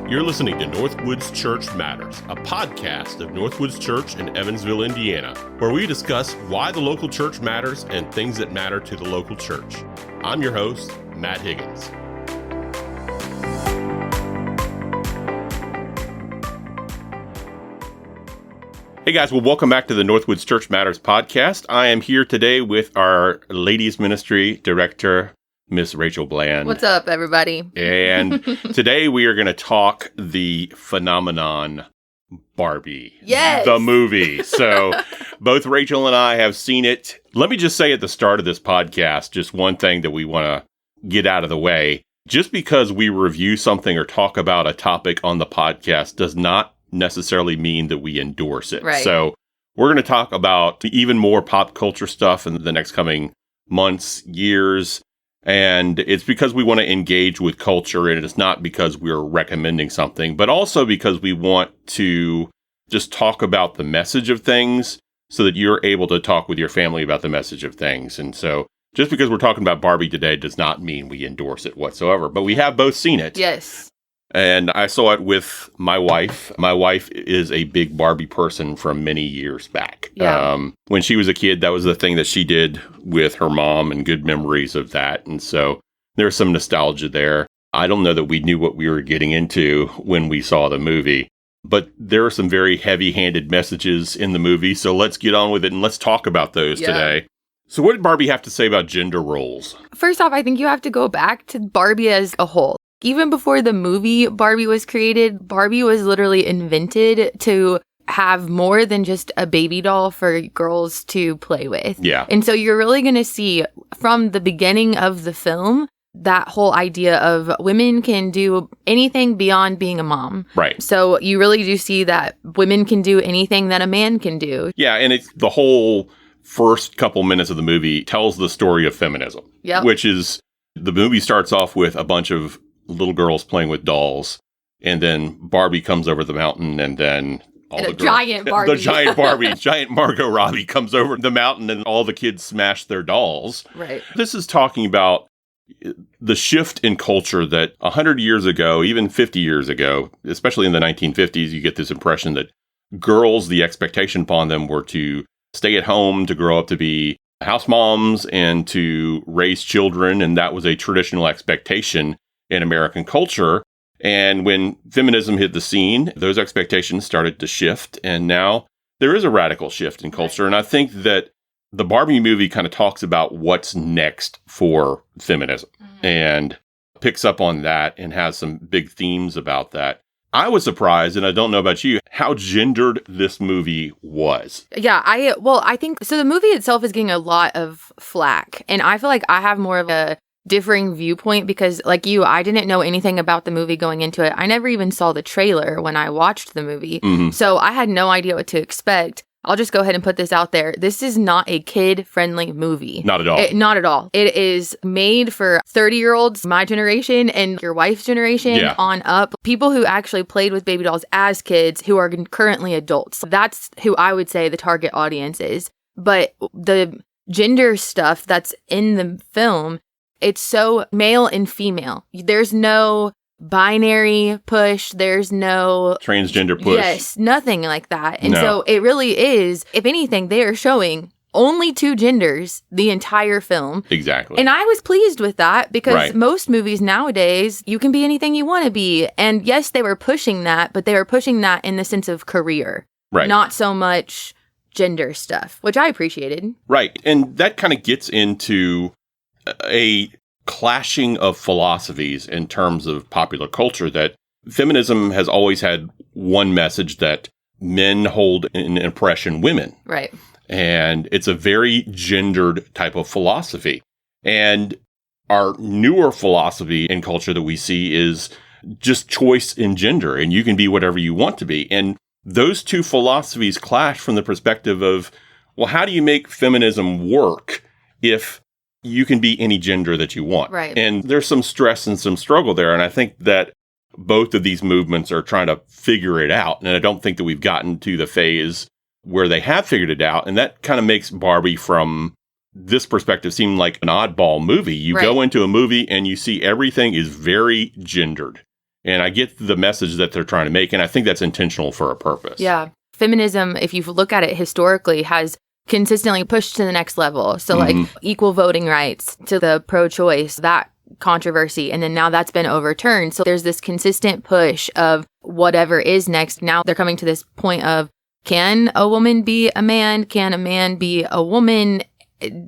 You're listening to NorthWoods Church Matters, a podcast of NorthWoods Church in Evansville, Indiana, where we discuss why the local church matters and things that matter to the local church. I'm your host, Matt Higgins. Hey guys, well, welcome back to the NorthWoods Church Matters podcast. I am here today with our Ladies Ministry Director, Miss Rachel Bland. What's up, everybody? And today we are going to talk the phenomenon Barbie. Yes! The movie. So both Rachel and I have seen it. Let me just say at the start of this podcast, just one thing that we want to get out of the way. Just because we review something or talk about a topic on the podcast does not necessarily mean that we endorse it. Right. So we're going to talk about even more pop culture stuff in the next coming months, years. And it's because we want to engage with culture, and it's not because we're recommending something, but also because we want to just talk about the message of things so that you're able to talk with your family about the message of things. And so just because we're talking about Barbie today does not mean we endorse it whatsoever, but we have both seen it. Yes. And I saw it with my wife. My wife is a big Barbie person from many years back. Yeah. When she was a kid, that was the thing that she did with her mom and good memories of that. And so there's some nostalgia there. I don't know that we knew what we were getting into when we saw the movie, but there are some very heavy-handed messages in the movie. So let's get on with it and let's talk about those today. So what did Barbie have to say about gender roles? First off, I think you have to go back to Barbie as a whole. Even before the movie Barbie was created, Barbie was literally invented to have more than just a baby doll for girls to play with. Yeah. And so you're really going to see from the beginning of the film that whole idea of women can do anything beyond being a mom. Right. So you really do see that women can do anything that a man can do. Yeah, and it's the whole first couple minutes of the movie tells the story of feminism. Yep. Which is, the movie starts off with a bunch of little girls playing with dolls, and then Barbie comes over the mountain, and then giant Barbie. The giant Barbie, giant Margot Robbie comes over the mountain, and all the kids smash their dolls. Right. This is talking about the shift in culture that 100 years ago, even 50 years ago, especially in the 1950s, you get this impression that girls, the expectation upon them were to stay at home, to grow up to be house moms, and to raise children, and that was a traditional expectation in American culture. And when feminism hit the scene, those expectations started to shift. And now there is a radical shift in culture. And I think that the Barbie movie kind of talks about what's next for feminism and picks up on that and has some big themes about that. I was surprised, and I don't know about you, how gendered this movie was. Yeah, I think, so the movie itself is getting a lot of flack. And I feel like I have more of a differing viewpoint because, like you, I didn't know anything about the movie going into it. I never even saw the trailer when I watched the movie. Mm-hmm. So I had no idea what to expect. I'll just go ahead and put this out there. This is not a kid-friendly movie. Not at all. Not at all. It is made for 30-year-olds, my generation, and your wife's generation on up. People who actually played with baby dolls as kids who are currently adults. That's who I would say the target audience is. But the gender stuff that's in the film, it's so male and female. There's no binary push. There's no transgender push. Yes, nothing like that. And No. so it really is, if anything, they are showing only two genders the entire film. Exactly. And I was pleased with that because Right. most movies nowadays, you can be anything you want to be. And yes, they were pushing that, but they were pushing that in the sense of career. Right. Not so much gender stuff, which I appreciated. Right. And that kind of gets into a clashing of philosophies in terms of popular culture, that feminism has always had one message that men hold and oppression women. Right. And it's a very gendered type of philosophy. And our newer philosophy in culture that we see is just choice in gender, and you can be whatever you want to be. And those two philosophies clash from the perspective of, well, how do you make feminism work if you can be any gender that you want? Right. And there's some stress and some struggle there. And I think that both of these movements are trying to figure it out. And I don't think that we've gotten to the phase where they have figured it out. And that kind of makes Barbie, from this perspective, seem like an oddball movie. You Right. go into a movie and you see everything is very gendered. And I get the message that they're trying to make, and I think that's intentional for a purpose. Yeah. Feminism, if you look at it historically, has consistently pushed to the next level. So like equal voting rights to the pro-choice, that controversy. And then now that's been overturned. So there's this consistent push of whatever is next. Now they're coming to this point of, can a woman be a man? Can a man be a woman?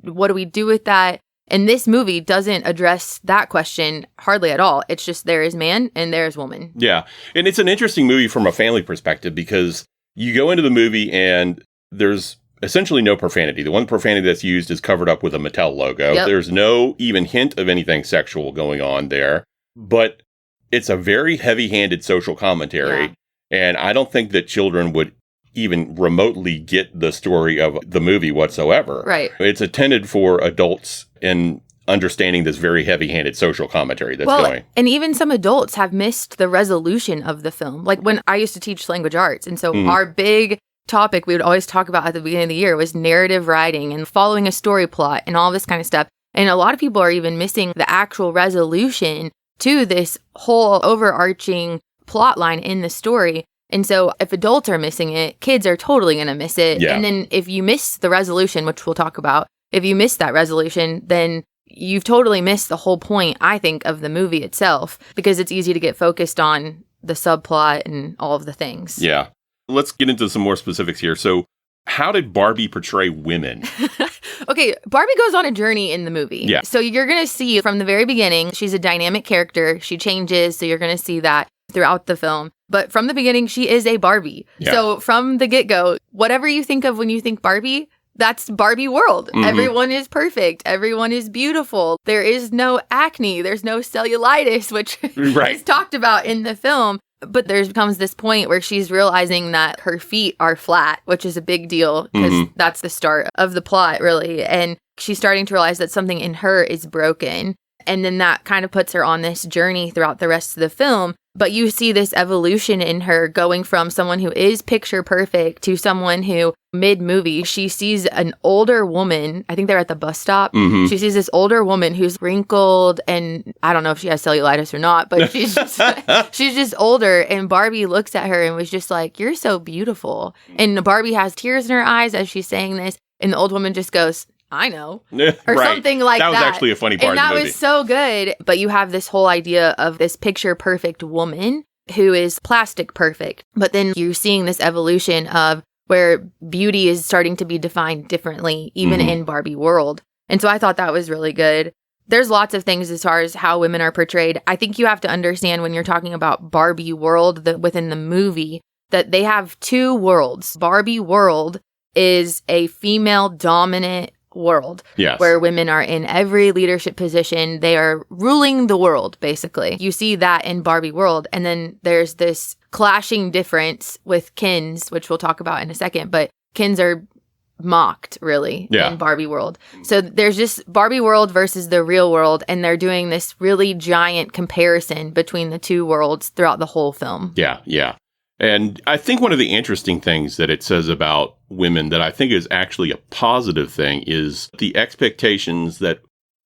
What do we do with that? And this movie doesn't address that question hardly at all. It's just there is man and there is woman. Yeah. And it's an interesting movie from a family perspective because you go into the movie and there's essentially no profanity. The one profanity that's used is covered up with a Mattel logo. Yep. There's no even hint of anything sexual going on there. But it's a very heavy-handed social commentary. Yeah. And I don't think that children would even remotely get the story of the movie whatsoever. Right. It's intended for adults in understanding this very heavy-handed social commentary that's going. And even some adults have missed the resolution of the film. Like when I used to teach language arts. And so our big topic we would always talk about at the beginning of the year was narrative writing and following a story plot and all this kind of stuff. And a lot of people are even missing the actual resolution to this whole overarching plot line in the story. And so if adults are missing it, kids are totally going to miss it. Yeah. And then if you miss the resolution, which we'll talk about, if you miss that resolution, then you've totally missed the whole point, I think, of the movie itself, because it's easy to get focused on the subplot and all of the things. Yeah. Let's get into some more specifics here. So how did Barbie portray women? Okay, Barbie goes on a journey in the movie. Yeah. So you're going to see from the very beginning, she's a dynamic character. She changes, so you're going to see that throughout the film. But from the beginning, she is a Barbie. Yeah. So from the get-go, whatever you think of when you think Barbie, that's Barbie world. Everyone is perfect. Everyone is beautiful. There is no acne. There's no cellulitis, which is talked about in the film. But there comes this point where she's realizing that her feet are flat, which is a big deal because that's the start of the plot, really. And she's starting to realize that something in her is broken. And then that kind of puts her on this journey throughout the rest of the film. But you see this evolution in her going from someone who is picture perfect to someone who mid-movie, she sees an older woman. I think they're at the bus stop. She sees this older woman who's wrinkled, and I don't know if she has cellulitis or not, but she's just she's just older. And Barbie looks at her and was just like, "You're so beautiful." And Barbie has tears in her eyes as she's saying this. And the old woman just goes, "I know," or something like that. That was actually a funny part and of the movie. That was so good. But you have this whole idea of this picture perfect woman who is plastic perfect. But then you're seeing this evolution of where beauty is starting to be defined differently, even in Barbie world. And so I thought that was really good. There's lots of things as far as how women are portrayed. I think you have to understand when you're talking about Barbie world within the movie that they have two worlds. Barbie world is a female dominant world where women are in every leadership position. They are ruling the world, basically. You see that in Barbie world. And then there's this clashing difference with Kens, which we'll talk about in a second. But Kens are mocked, really, in Barbie world. So there's just Barbie world versus the real world. And they're doing this really giant comparison between the two worlds throughout the whole film. Yeah, yeah. And I think one of the interesting things that it says about women that I think is actually a positive thing is the expectations that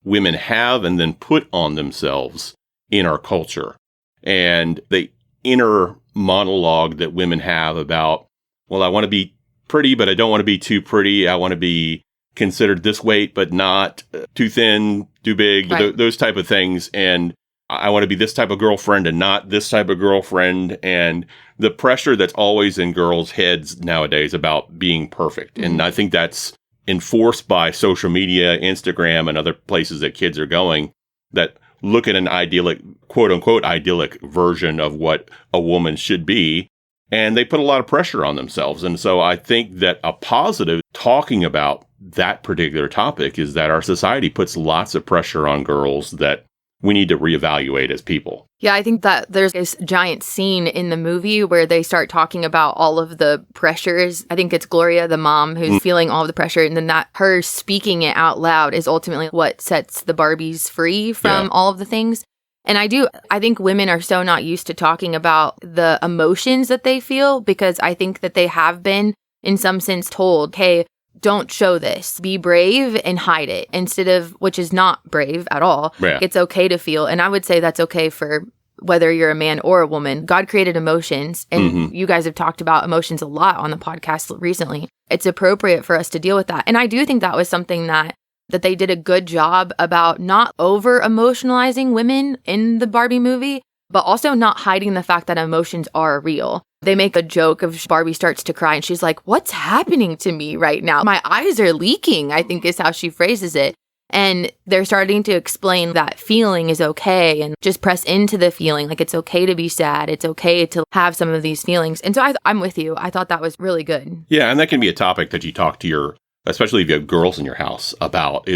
women have and then put on themselves in our culture. And the inner monologue that women have about, well, I want to be pretty, but I don't want to be too pretty. I want to be considered this weight, but not too thin, too big, those type of things. And I want to be this type of girlfriend and not this type of girlfriend. And the pressure that's always in girls' heads nowadays about being perfect. And I think that's enforced by social media, Instagram, and other places that kids are going that look at an idyllic, quote unquote, idyllic version of what a woman should be. And they put a lot of pressure on themselves. And so I think that a positive talking about that particular topic is that our society puts lots of pressure on girls that we need to reevaluate as people. Yeah, I think that there's this giant scene in the movie where they start talking about all of the pressures. I think it's Gloria, the mom, who's feeling all of the pressure. And then that her speaking it out loud is ultimately what sets the Barbies free from all of the things. And I think women are so not used to talking about the emotions that they feel, because I think that they have been, in some sense, told, hey, don't show this. Be brave and hide it, instead of, which is not brave at all. Yeah. It's okay to feel. And I would say that's okay for whether you're a man or a woman. God created emotions, and you guys have talked about emotions a lot on the podcast recently. It's appropriate for us to deal with that. And I do think that was something that they did a good job about not over emotionalizing women in the Barbie movie, but also not hiding the fact that emotions are real. They make a joke of Barbie starts to cry and she's like, what's happening to me right now? My eyes are leaking, I think is how she phrases it. And they're starting to explain that feeling is okay and just press into the feeling. Like, it's okay to be sad. It's okay to have some of these feelings. And so I'm with you. I thought that was really good. Yeah. And that can be a topic that you talk to especially if you have girls in your house about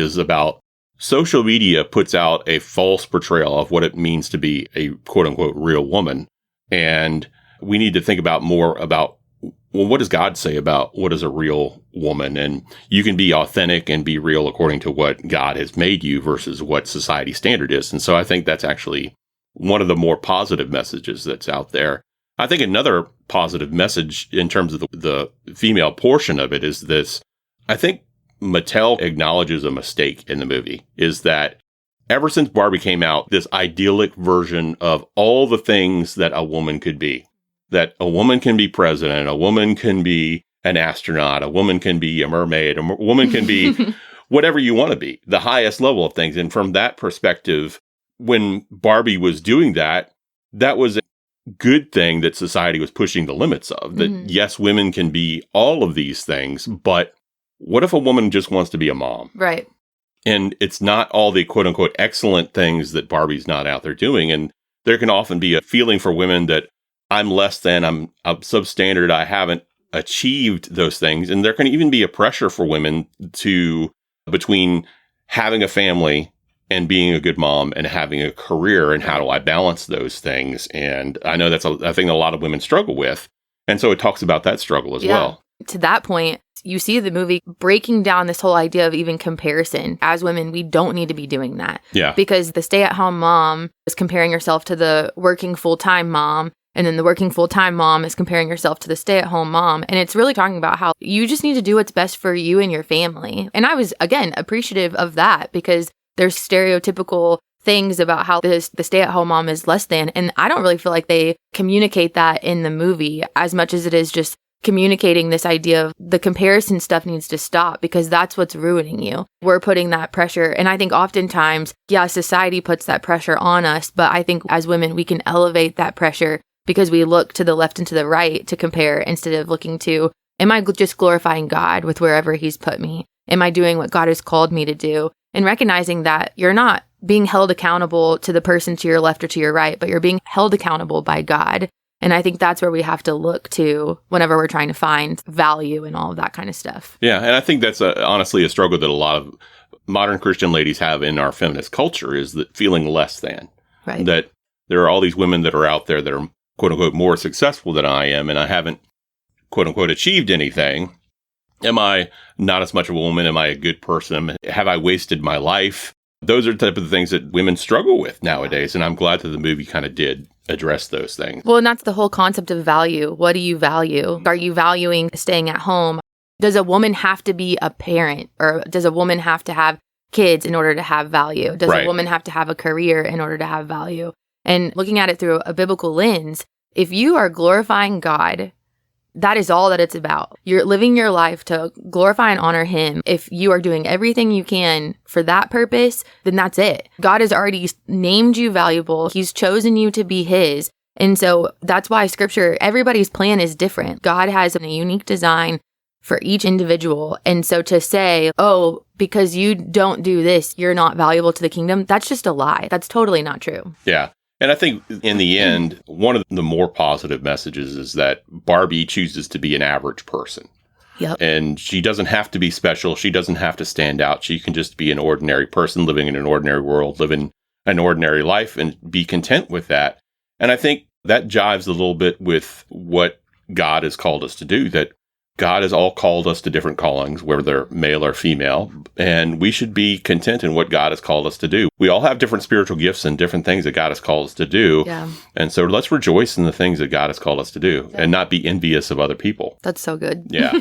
social media puts out a false portrayal of what it means to be a quote unquote real woman. And we need to think more about, well, what does God say about what is a real woman? And you can be authentic and be real according to what God has made you versus what society standard is. And so I think that's actually one of the more positive messages that's out there. I think another positive message in terms of the female portion of it is this. I think Mattel acknowledges a mistake in the movie, is that ever since Barbie came out, this idyllic version of all the things that a woman could be. That a woman can be president, a woman can be an astronaut, a woman can be a mermaid, a woman can be whatever you want to be, the highest level of things. And from that perspective, when Barbie was doing that, that was a good thing that society was pushing the limits of. That yes, women can be all of these things, but what if a woman just wants to be a mom? Right. And it's not all the quote unquote excellent things that Barbie's not out there doing. And there can often be a feeling for women that I'm less than, I'm substandard, I haven't achieved those things. And there can even be a pressure for women between having a family and being a good mom and having a career, and how do I balance those things? And I know that's a thing a lot of women struggle with. And so it talks about that struggle as well. To that point, you see the movie breaking down this whole idea of even comparison. As women, we don't need to be doing that. Yeah. Because the stay-at-home mom is comparing herself to the working full-time mom. And then the working full-time mom is comparing herself to the stay-at-home mom. And it's really talking about how you just need to do what's best for you and your family. And I was, again, appreciative of that, because there's stereotypical things about how the stay-at-home mom is less than. And I don't really feel like they communicate that in the movie as much as it is just communicating this idea of the comparison stuff needs to stop, because that's what's ruining you. We're putting that pressure. And I think oftentimes, yeah, society puts that pressure on us. But I think as women, we can elevate that pressure because we look to the left and to the right to compare, instead of looking to, am I just glorifying God with wherever he's put me? Am I doing what God has called me to do? And recognizing that you're not being held accountable to the person to your left or to your right, but you're being held accountable by God. And I think that's where we have to look to whenever we're trying to find value and all of that kind of stuff. Yeah. And I think that's honestly a struggle that a lot of modern Christian ladies have in our feminist culture, is that feeling less than. Right. That there are all these women that are out there that are quote unquote more successful than I am, and I haven't quote unquote achieved anything. Am I not as much of a woman? Am I a good person? Have I wasted my life? Those are the type of things that women struggle with nowadays. And I'm glad that the movie kind of did address those things. Well, and that's the whole concept of value. What do you value? Are you valuing staying at home? Does a woman have to be a parent, or does a woman have to have kids in order to have value? Does a woman have to have a career in order to have value? And looking at it through a biblical lens, if you are glorifying God, that is all that it's about. You're living your life to glorify and honor him. If you are doing everything you can for that purpose, then that's it. God has already named you valuable. He's chosen you to be his. And so that's why scripture, everybody's plan is different. God has a unique design for each individual. And so to say, oh, because you don't do this, you're not valuable to the kingdom, that's just a lie. That's totally not true. Yeah. And I think in the end, one of the more positive messages is that Barbie chooses to be an average person. Yep. And she doesn't have to be special. She doesn't have to stand out. She can just be an ordinary person living in an ordinary world, living an ordinary life, and be content with that. And I think that jives a little bit with what God has called us to do, that God has all called us to different callings, whether they're male or female, and we should be content in what God has called us to do. We all have different spiritual gifts and different things that God has called us to do. Yeah. And so let's rejoice in the things that God has called us to do and not be envious of other people. That's so good. Yeah.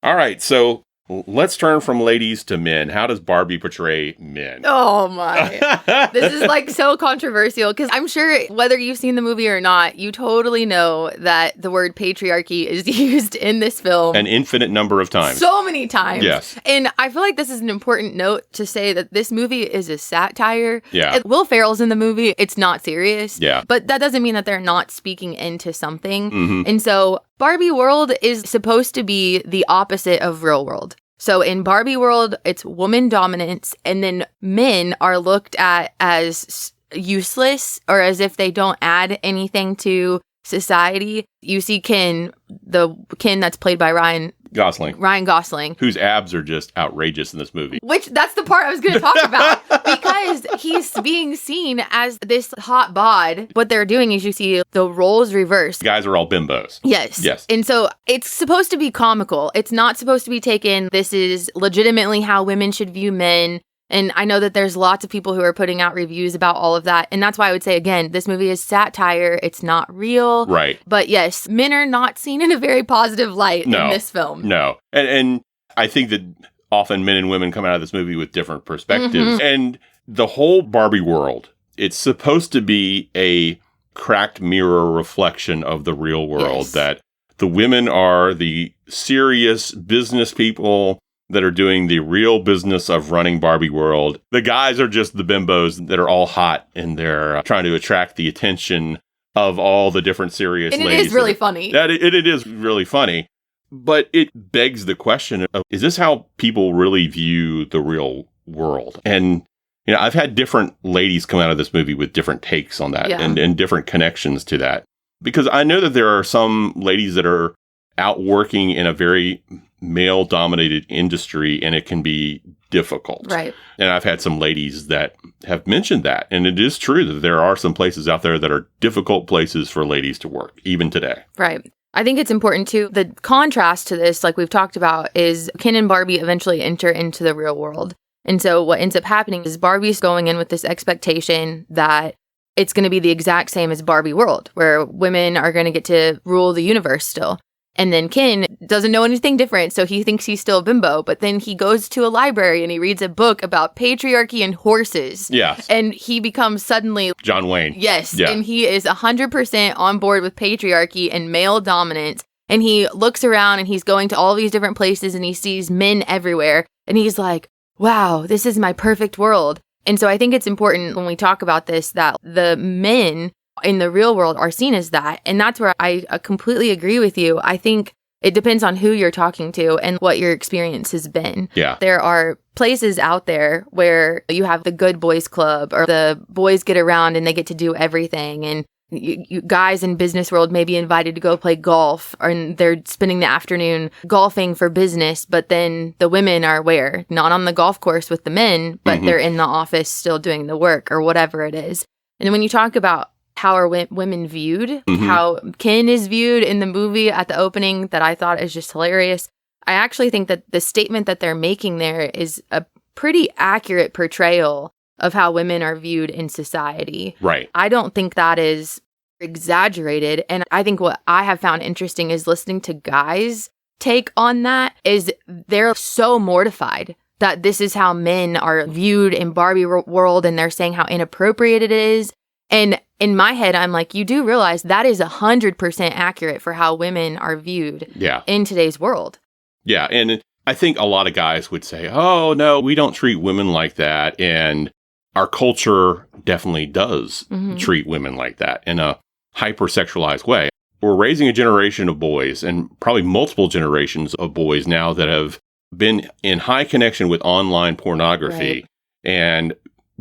All right. So Let's turn from ladies to men. How does Barbie portray men? Oh my. This is like so controversial because I'm sure whether you've seen the movie or not, you totally know that the word patriarchy is used in this film. An infinite number of times. So many times. Yes. And I feel like this is an important note to say that this movie is a satire. Yeah. Will Ferrell's in the movie. It's not serious. Yeah. But that doesn't mean that they're not speaking into something. Mm-hmm. And so Barbie world is supposed to be the opposite of real world. So in Barbie world, it's woman dominance, and then men are looked at as useless or as if they don't add anything to society. You see Ken that's played by Ryan Gosling. Whose abs are just outrageous in this movie. Which, that's the part I was going to talk about. Because he's being seen as this hot bod. What they're doing is you see the roles reversed. Guys are all bimbos. Yes. And so it's supposed to be comical. It's not supposed to be taken, this is legitimately how women should view men. And I know that there's lots of people who are putting out reviews about all of that. And that's why I would say, again, this movie is satire. It's not real. Right. But yes, men are not seen in a very positive light in this film. No. And I think that often men and women come out of this movie with different perspectives. Mm-hmm. And the whole Barbie world, it's supposed to be a cracked mirror reflection of the real world. Yes. That the women are the serious business people that are doing the real business of running Barbie world. The guys are just the bimbos that are all hot and they're trying to attract the attention of all the different serious ladies. And it is really funny. It is really funny. But it begs the question of, is this how people really view the real world? And, I've had different ladies come out of this movie with different takes on that and different connections to that. Because I know that there are some ladies that are out working in a very male-dominated industry, and it can be difficult. Right. And I've had some ladies that have mentioned that. And it is true that there are some places out there that are difficult places for ladies to work, even today. Right. I think it's important, too. The contrast to this, like we've talked about, is Ken and Barbie eventually enter into the real world. And so what ends up happening is Barbie's going in with this expectation that it's going to be the exact same as Barbie world, where women are going to get to rule the universe still. And then Ken doesn't know anything different, so he thinks he's still a bimbo. But then he goes to a library and he reads a book about patriarchy and horses. Yes. And he becomes suddenly... John Wayne. Yes. Yeah. And he is 100% on board with patriarchy and male dominance. And he looks around and he's going to all these different places and he sees men everywhere. And he's like, wow, this is my perfect world. And so I think it's important when we talk about this that the men in the real world are seen as that. And that's where I completely agree with you. I think it depends on who you're talking to and what your experience has been. Yeah. There are places out there where you have the good boys club or the boys get around and they get to do everything. And you guys in business world may be invited to go play golf and they're spending the afternoon golfing for business. But then the women are where? Not on the golf course with the men, but they're in the office still doing the work or whatever it is. And when you talk about how are women viewed, how Ken is viewed in the movie at the opening that I thought is just hilarious. I actually think that the statement that they're making there is a pretty accurate portrayal of how women are viewed in society. Right. I don't think that is exaggerated. And I think what I have found interesting is listening to guys' take on that is they're so mortified that this is how men are viewed in Barbie world and they're saying how inappropriate it is. And in my head, I'm like, you do realize that is 100% accurate for how women are viewed in today's world. Yeah. And I think a lot of guys would say, oh, no, we don't treat women like that. And our culture definitely does treat women like that in a hypersexualized way. We're raising a generation of boys and probably multiple generations of boys now that have been in high connection with online pornography and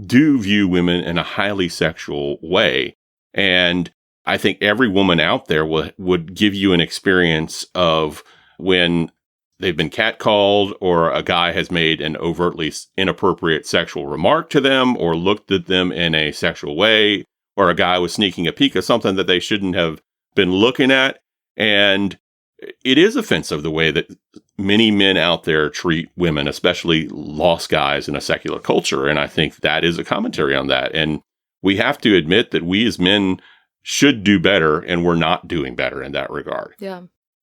do view women in a highly sexual way. And I think every woman out there would give you an experience of when they've been catcalled or a guy has made an overtly inappropriate sexual remark to them or looked at them in a sexual way, or a guy was sneaking a peek of something that they shouldn't have been looking at. And it is offensive the way that many men out there treat women, especially lost guys in a secular culture. And I think that is a commentary on that. And we have to admit that we as men should do better, and we're not doing better in that regard. Yeah.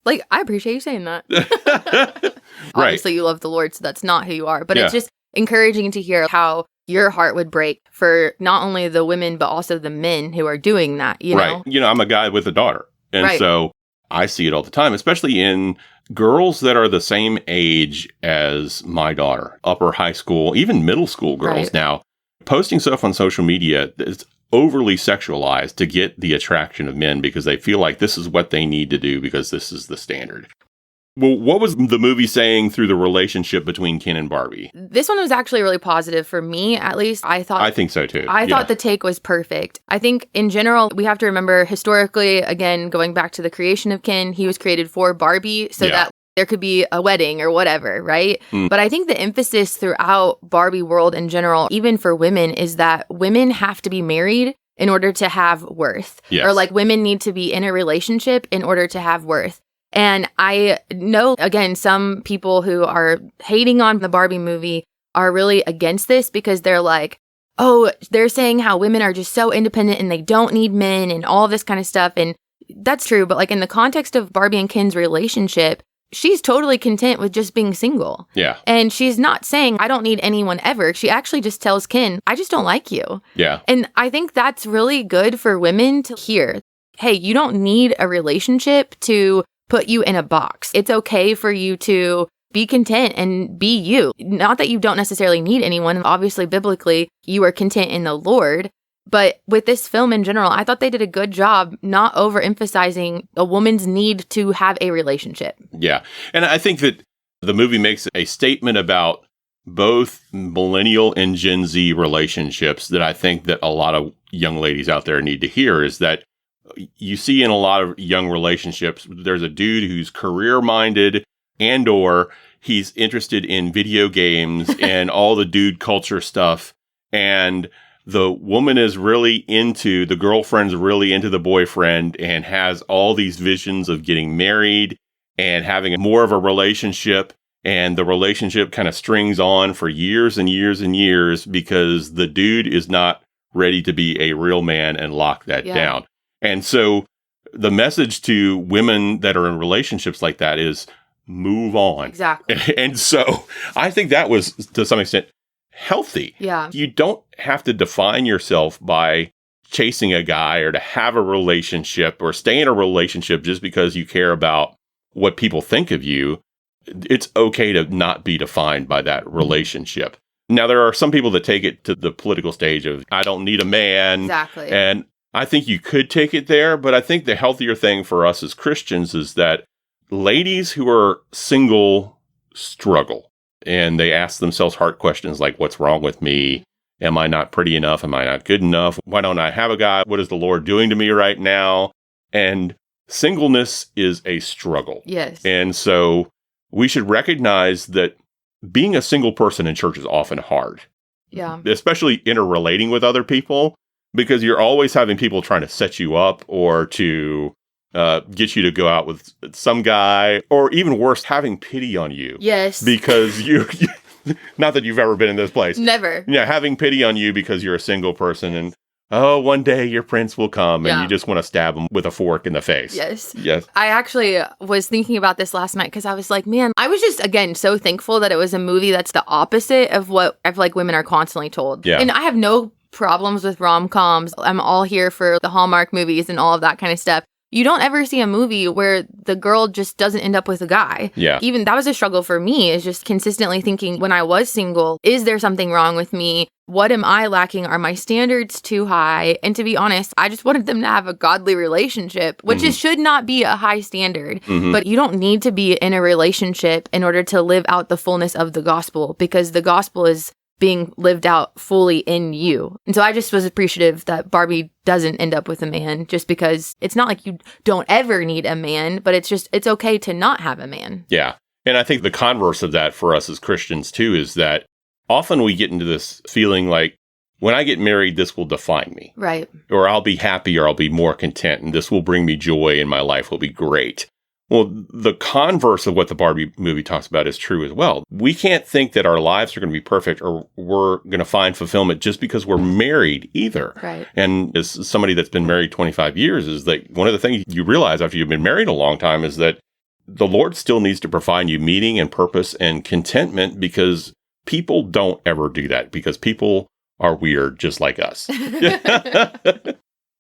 Like, I appreciate you saying that. Right. Obviously, you love the Lord, so that's not who you are. But Yeah. it's just encouraging to hear how your heart would break for not only the women, but also the men who are doing that, you know? Right. I'm a guy with a daughter. And Right. so I see it all the time, especially in girls that are the same age as my daughter, upper high school, even middle school girls Right. now, posting stuff on social media that's overly sexualized to get the attraction of men because they feel like this is what they need to do because this is the standard. Well, what was the movie saying through the relationship between Ken and Barbie? This one was actually really positive for me, at least. I think so too. I thought the take was perfect. I think in general, we have to remember historically, again, going back to the creation of Ken, he was created for Barbie so that there could be a wedding or whatever, right? But I think the emphasis throughout Barbie world in general, even for women, is that women have to be married in order to have worth. Yes. Or like women need to be in a relationship in order to have worth. And I know, again, some people who are hating on the Barbie movie are really against this because they're like, oh, they're saying how women are just so independent and they don't need men and all this kind of stuff. And that's true. But like in the context of Barbie and Ken's relationship, she's totally content with just being single. Yeah. And she's not saying, I don't need anyone ever. She actually just tells Ken, I just don't like you. Yeah. And I think that's really good for women to hear. Hey, you don't need a relationship to put you in a box. It's okay for you to be content and be you. Not that you don't necessarily need anyone. Obviously, biblically, you are content in the Lord. But with this film in general, I thought they did a good job not overemphasizing a woman's need to have a relationship. Yeah. And I think that the movie makes a statement about both millennial and Gen Z relationships that I think that a lot of young ladies out there need to hear is that you see in a lot of young relationships, there's a dude who's career-minded and or he's interested in video games and all the dude culture stuff. And the woman is really the girlfriend's really into the boyfriend and has all these visions of getting married and having more of a relationship. And the relationship kind of strings on for years and years and years because the dude is not ready to be a real man and lock that down. And so the message to women that are in relationships like that is move on. Exactly. And so I think that was, to some extent, healthy. Yeah. You don't have to define yourself by chasing a guy or to have a relationship or stay in a relationship just because you care about what people think of you. It's okay to not be defined by that relationship. Now, there are some people that take it to the political stage of, I don't need a man. Exactly. And I think you could take it there, but I think the healthier thing for us as Christians is that ladies who are single struggle and they ask themselves hard questions like, what's wrong with me? Am I not pretty enough? Am I not good enough? Why don't I have a guy? What is the Lord doing to me right now? And singleness is a struggle. Yes. And so we should recognize that being a single person in church is often hard. Yeah. Especially interrelating with other people. Because you're always having people trying to set you up or to get you to go out with some guy, or even worse, having pity on you. Yes. Because you not that you've ever been in this place. Never. Yeah, having pity on you because you're a single person and, oh, one day your prince will come and you just want to stab him with a fork in the face. Yes. Yes. I actually was thinking about this last night because I was like, man, I was just, again, so thankful that it was a movie that's the opposite of what I feel like women are constantly told. Yeah. And I have no problems with rom-coms. I'm all here for the Hallmark movies and all of that kind of stuff. You don't ever see a movie where the girl just doesn't end up with a guy. Yeah. Even that was a struggle for me, is just consistently thinking when I was single, is there something wrong with me? What am I lacking? Are my standards too high? And to be honest, I just wanted them to have a godly relationship, which should not be a high standard. But you don't need to be in a relationship in order to live out the fullness of the gospel, because the gospel is being lived out fully in you. And so I just was appreciative that Barbie doesn't end up with a man, just because it's not like you don't ever need a man, but it's okay to not have a man. Yeah. And I think the converse of that for us as Christians too is that often we get into this feeling like, when I get married, this will define me. Right. Or I'll be happy, or I'll be more content, and this will bring me joy, and my life will be great. Well, the converse of what the Barbie movie talks about is true as well. We can't think that our lives are going to be perfect or we're going to find fulfillment just because we're married either. Right. And as somebody that's been married 25 years, is that one of the things you realize after you've been married a long time is that the Lord still needs to provide you meaning and purpose and contentment, because people don't ever do that, because people are weird just like us.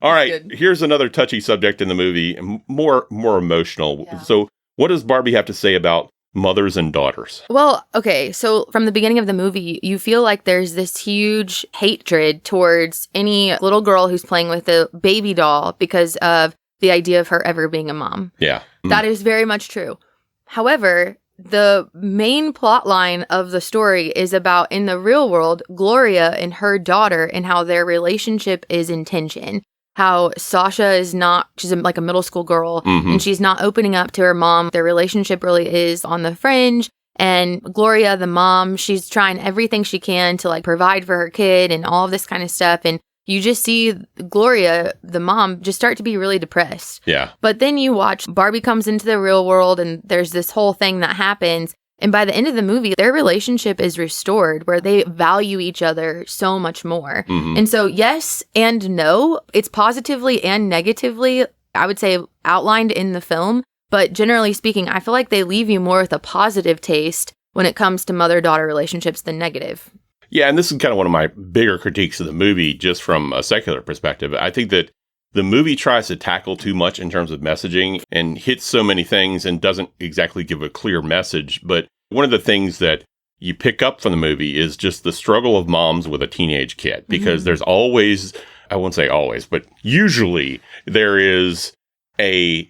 All right, good. Here's another touchy subject in the movie, more emotional. Yeah. So what does Barbie have to say about mothers and daughters? Well, okay, so from the beginning of the movie, you feel like there's this huge hatred towards any little girl who's playing with a baby doll because of the idea of her ever being a mom. Yeah. That is very much true. However, the main plot line of the story is about, in the real world, Gloria and her daughter and how their relationship is in tension. How Sasha is not, she's like a middle school girl, and she's not opening up to her mom. Their relationship really is on the fringe. And Gloria, the mom, she's trying everything she can to like provide for her kid and all of this kind of stuff. And you just see Gloria, the mom, just start to be really depressed. Yeah. But then you watch Barbie comes into the real world, and there's this whole thing that happens. And by the end of the movie, their relationship is restored, where they value each other so much more. And so, yes and no, it's positively and negatively, I would say, outlined in the film. But generally speaking, I feel like they leave you more with a positive taste when it comes to mother-daughter relationships than negative. Yeah, and this is kind of one of my bigger critiques of the movie, just from a secular perspective. I think that the movie tries to tackle too much in terms of messaging and hits so many things and doesn't exactly give a clear message. But one of the things that you pick up from the movie is just the struggle of moms with a teenage kid, because there's always, I won't say always, but usually there is a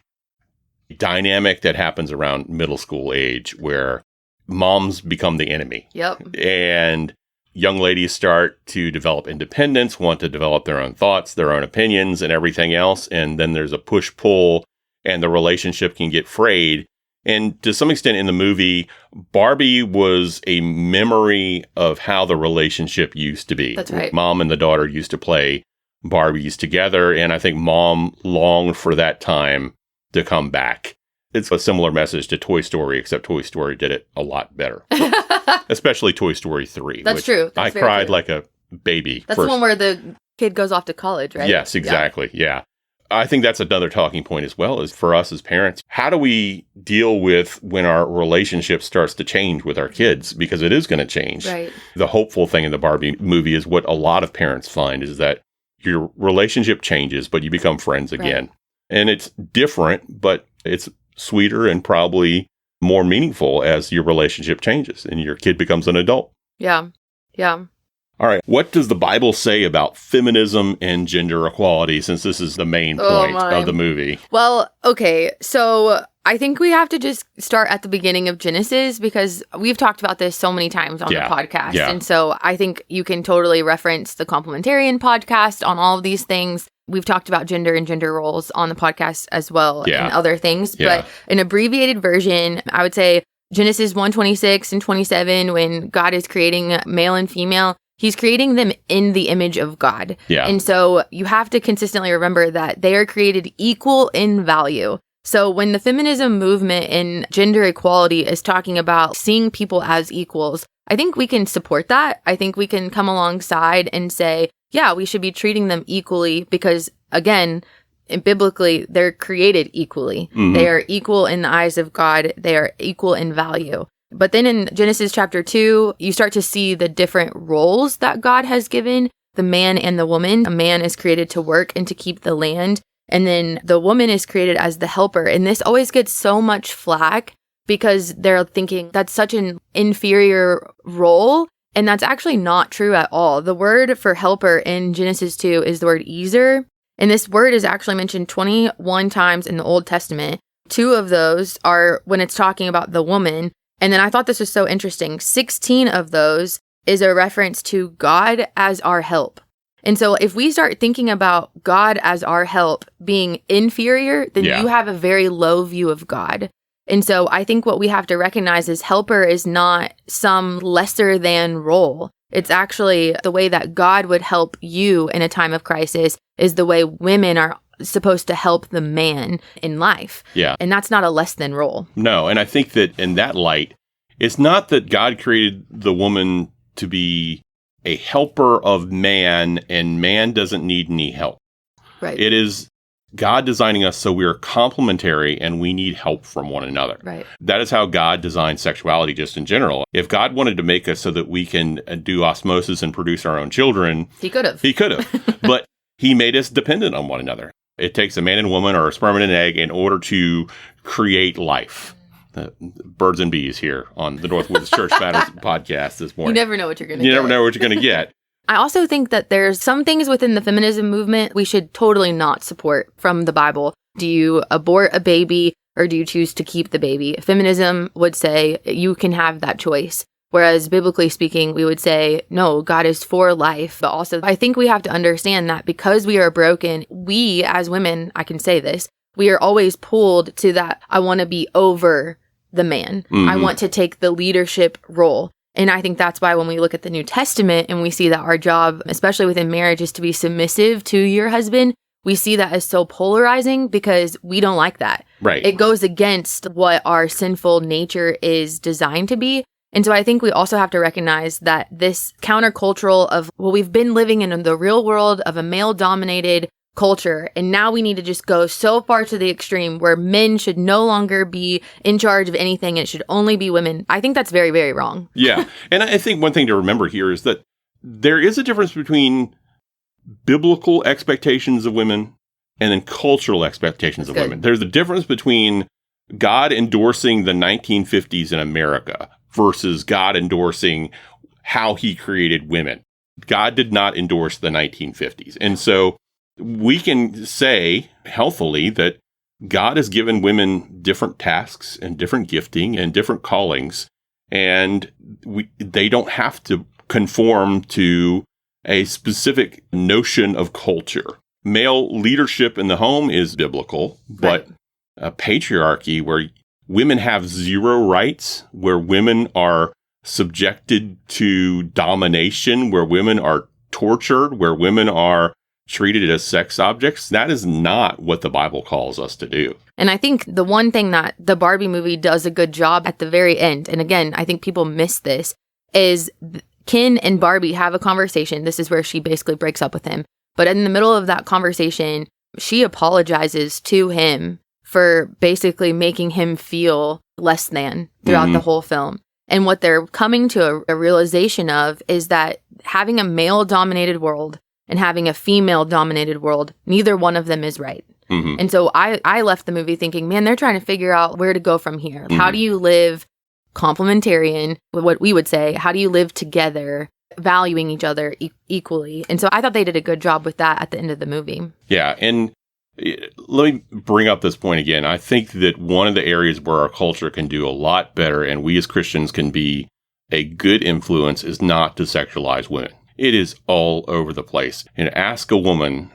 dynamic that happens around middle school age where moms become the enemy. Yep. And young ladies start to develop independence, want to develop their own thoughts, their own opinions, and everything else. And then there's a push-pull, and the relationship can get frayed. And to some extent in the movie, Barbie was a memory of how the relationship used to be. That's right. Mom and the daughter used to play Barbies together. And I think mom longed for that time to come back. It's a similar message to Toy Story, except Toy Story did it a lot better. Especially Toy Story 3. That's true. That's I cried like a baby. That's the one where the kid goes off to college, right? Yes, exactly. Yeah. I think that's another talking point as well, is for us as parents. How do we deal with when our relationship starts to change with our kids? Because it is going to change. Right. The hopeful thing in the Barbie movie is what a lot of parents find is that your relationship changes, but you become friends again. Right. And it's different, but it's sweeter and probably more meaningful as your relationship changes and your kid becomes an adult. Yeah. Yeah. All right. What does the Bible say about feminism and gender equality, since this is the main point of the movie? Well, okay. So I think we have to just start at the beginning of Genesis, because we've talked about this so many times on the podcast. Yeah. And so I think you can totally reference the Complementarian podcast on all of these things. We've talked about gender and gender roles on the podcast as well, and other things. Yeah. But an abbreviated version, I would say Genesis 1:26 and 27, when God is creating male and female, he's creating them in the image of God. Yeah. And so you have to consistently remember that they are created equal in value. So when the feminism movement and gender equality is talking about seeing people as equals, I think we can support that. I think we can come alongside and say, yeah, we should be treating them equally, because, again, biblically, they're created equally. They are equal in the eyes of God. They are equal in value. But then in Genesis chapter 2, you start to see the different roles that God has given the man and the woman. A man is created to work and to keep the land. And then the woman is created as the helper. And this always gets so much flack because they're thinking that's such an inferior role. And that's actually not true at all. The word for helper in Genesis 2 is the word ezer. And this word is actually mentioned 21 times in the Old Testament. 2 of those are when it's talking about the woman. And then I thought this was so interesting. 16 of those is a reference to God as our help. And so if we start thinking about God as our help being inferior, then you have a very low view of God. And so I think what we have to recognize is helper is not some lesser than role. It's actually the way that God would help you in a time of crisis is the way women are supposed to help the man in life. Yeah. And that's not a less than role. No. And I think that in that light, it's not that God created the woman to be a helper of man and man doesn't need any help. Right. It is God designing us so we are complementary and we need help from one another. Right. That is how God designed sexuality just in general. If God wanted to make us so that we can do osmosis and produce our own children, He could have. He could have. But He made us dependent on one another. It takes a man and woman or a sperm and an egg in order to create life. Birds and bees here on the NorthWoods Church Matters podcast this morning. You never know what you're going to get. You never know what you're going to get. I also think that there's some things within the feminism movement we should totally not support from the Bible. Do you abort a baby or do you choose to keep the baby? Feminism would say you can have that choice. Whereas biblically speaking, we would say, no, God is for life. But also, I think we have to understand that because we are broken, we as women, I can say this, we are always pulled to that, I want to be over the man. I want to take the leadership role. And I think that's why when we look at the New Testament and we see that our job, especially within marriage, is to be submissive to your husband, we see that as so polarizing because we don't like that. Right. It goes against what our sinful nature is designed to be. And so I think we also have to recognize that this countercultural of, well, we've been living in the real world of a male-dominated culture, and now we need to just go so far to the extreme where men should no longer be in charge of anything. It should only be women. I think that's very, very wrong. Yeah. And I think one thing to remember here is that there is a difference between biblical expectations of women and then cultural expectations of women. There's a difference between God endorsing the 1950s in America versus God endorsing how He created women. God did not endorse the 1950s. And so we can say healthily that God has given women different tasks and different gifting and different callings, and they don't have to conform to a specific notion of culture. Male leadership in the home is biblical, but a patriarchy where women have zero rights, where women are subjected to domination, where women are tortured, where women are treated as sex objects, that is not what the Bible calls us to do. And I think the one thing that the Barbie movie does a good job at the very end, and again, I think people miss this, is Ken and Barbie have a conversation. This is where she basically breaks up with him. But in the middle of that conversation, she apologizes to him for basically making him feel less than throughout the whole film. And what they're coming to a realization of is that having a male-dominated world and having a female-dominated world, neither one of them is right. And so I left the movie thinking, man, they're trying to figure out where to go from here. How do you live complementarian, what we would say, how do you live together, valuing each other equally? And so I thought they did a good job with that at the end of the movie. Yeah, and let me bring up this point again. I think that one of the areas where our culture can do a lot better and we as Christians can be a good influence is not to sexualize women. It is all over the place. And ask a woman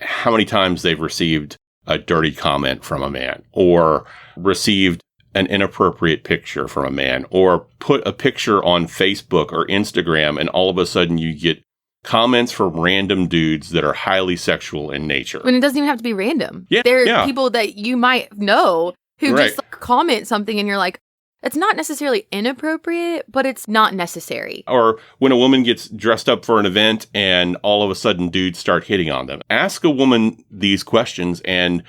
how many times they've received a dirty comment from a man or received an inappropriate picture from a man or put a picture on Facebook or Instagram and all of a sudden you get comments from random dudes that are highly sexual in nature. When it doesn't even have to be random. Yeah, there are people that you might know who Right. just comment something and you're like, it's not necessarily inappropriate, but it's not necessary. Or when a woman gets dressed up for an event and all of a sudden dudes start hitting on them. Ask a woman these questions and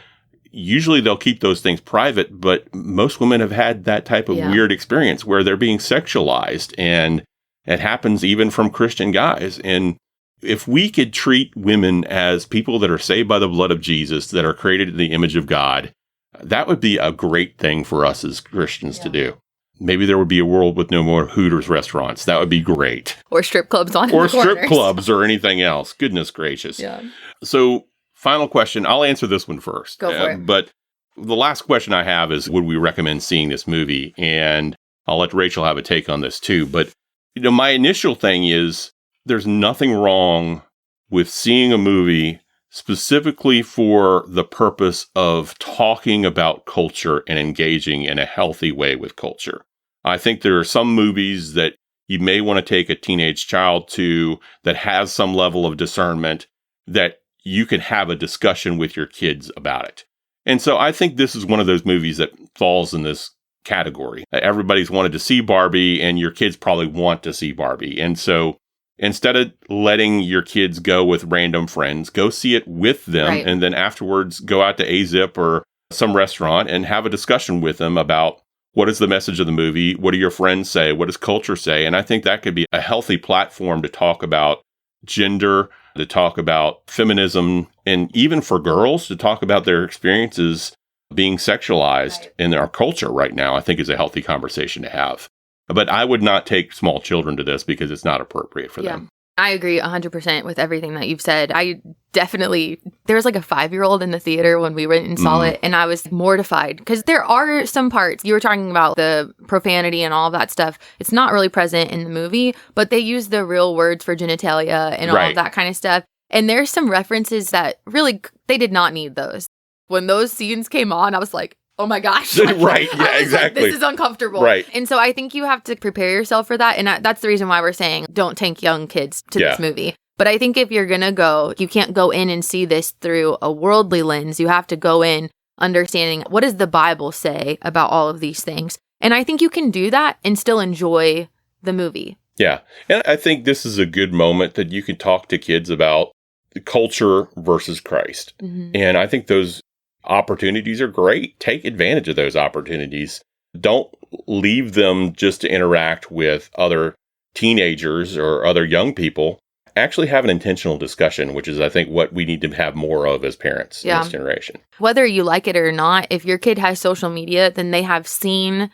usually they'll keep those things private, but most women have had that type of weird experience where they're being sexualized, and it happens even from Christian guys. And if we could treat women as people that are saved by the blood of Jesus, that are created in the image of God, that would be a great thing for us as Christians to do. Maybe there would be a world with no more Hooters restaurants. That would be great. Or strip clubs on Or the corners. strip clubs or anything else. Goodness gracious. Yeah. So, final question. I'll answer this one first. Go for it. But the last question I have is, would we recommend seeing this movie? And I'll let Rachel have a take on this too. But, my initial thing is there's nothing wrong with seeing a movie specifically for the purpose of talking about culture and engaging in a healthy way with culture. I think there are some movies that you may want to take a teenage child to that has some level of discernment that you can have a discussion with your kids about it. And so I think this is one of those movies that falls in this category. Everybody's wanted to see Barbie, and your kids probably want to see Barbie. And so instead of letting your kids go with random friends, go see it with them. Right. And then afterwards go out to A-Zip or some restaurant and have a discussion with them about what is the message of the movie? What do your friends say? What does culture say? And I think that could be a healthy platform to talk about gender, to talk about feminism, and even for girls to talk about their experiences being sexualized in our culture right now, I think is a healthy conversation to have. But I would not take small children to this because it's not appropriate for them. I agree 100% with everything that you've said. There was like a 5-year-old in the theater when we went and saw it, and I was mortified because there are some parts, you were talking about the profanity and all of that stuff. It's not really present in the movie, but they use the real words for genitalia and all of that kind of stuff. And there's some references that really, they did not need those. When those scenes came on, I was like, oh my gosh. Right. Yeah, exactly. Like, this is uncomfortable. Right. And so I think you have to prepare yourself for that. And that's the reason why we're saying don't take young kids to this movie. But I think if you're going to go, you can't go in and see this through a worldly lens. You have to go in understanding what does the Bible say about all of these things. And I think you can do that and still enjoy the movie. Yeah. And I think this is a good moment that you can talk to kids about the culture versus Christ. Mm-hmm. And I think those opportunities are great. Take advantage of those opportunities. Don't leave them just to interact with other teenagers or other young people. Actually have an intentional discussion, which is, I think, what we need to have more of as parents in this generation. Whether you like it or not, if your kid has social media, then they have seen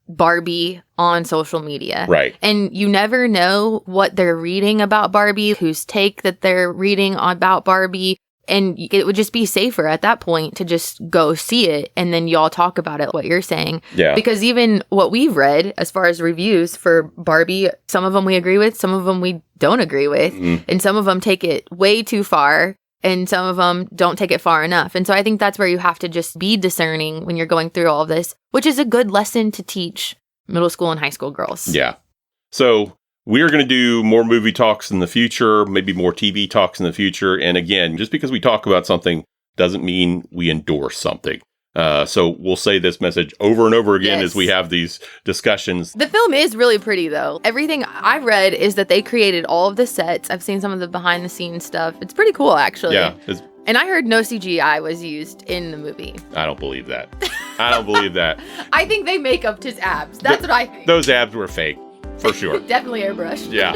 Barbie on social media. Right. And you never know what they're reading about Barbie, whose take that they're reading about Barbie. And it would just be safer at that point to just go see it and then y'all talk about it, what you're saying. Yeah. Because even what we've read as far as reviews for Barbie, some of them we agree with, some of them we don't agree with. Mm. And some of them take it way too far and some of them don't take it far enough. And so I think that's where you have to just be discerning when you're going through all of this, which is a good lesson to teach middle school and high school girls. Yeah. So we're going to do more movie talks in the future, maybe more TV talks in the future. And again, just because we talk about something doesn't mean we endorse something. So we'll say this message over and over again as we have these discussions. The film is really pretty, though. Everything I've read is that they created all of the sets. I've seen some of the behind the scenes stuff. It's pretty cool, actually. Yeah. And I heard no CGI was used in the movie. I don't believe that. I don't believe that. I think they make up his abs. That's what I think. Those abs were fake. For sure. Definitely airbrushed. Yeah.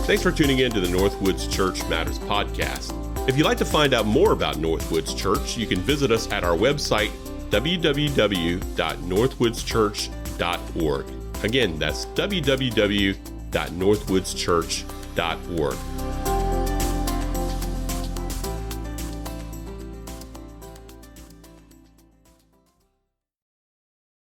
Thanks for tuning in to the NorthWoods Church Matters podcast. If you'd like to find out more about NorthWoods Church, you can visit us at our website, www.northwoodschurch.org. Again, that's www.northwoodschurch.org.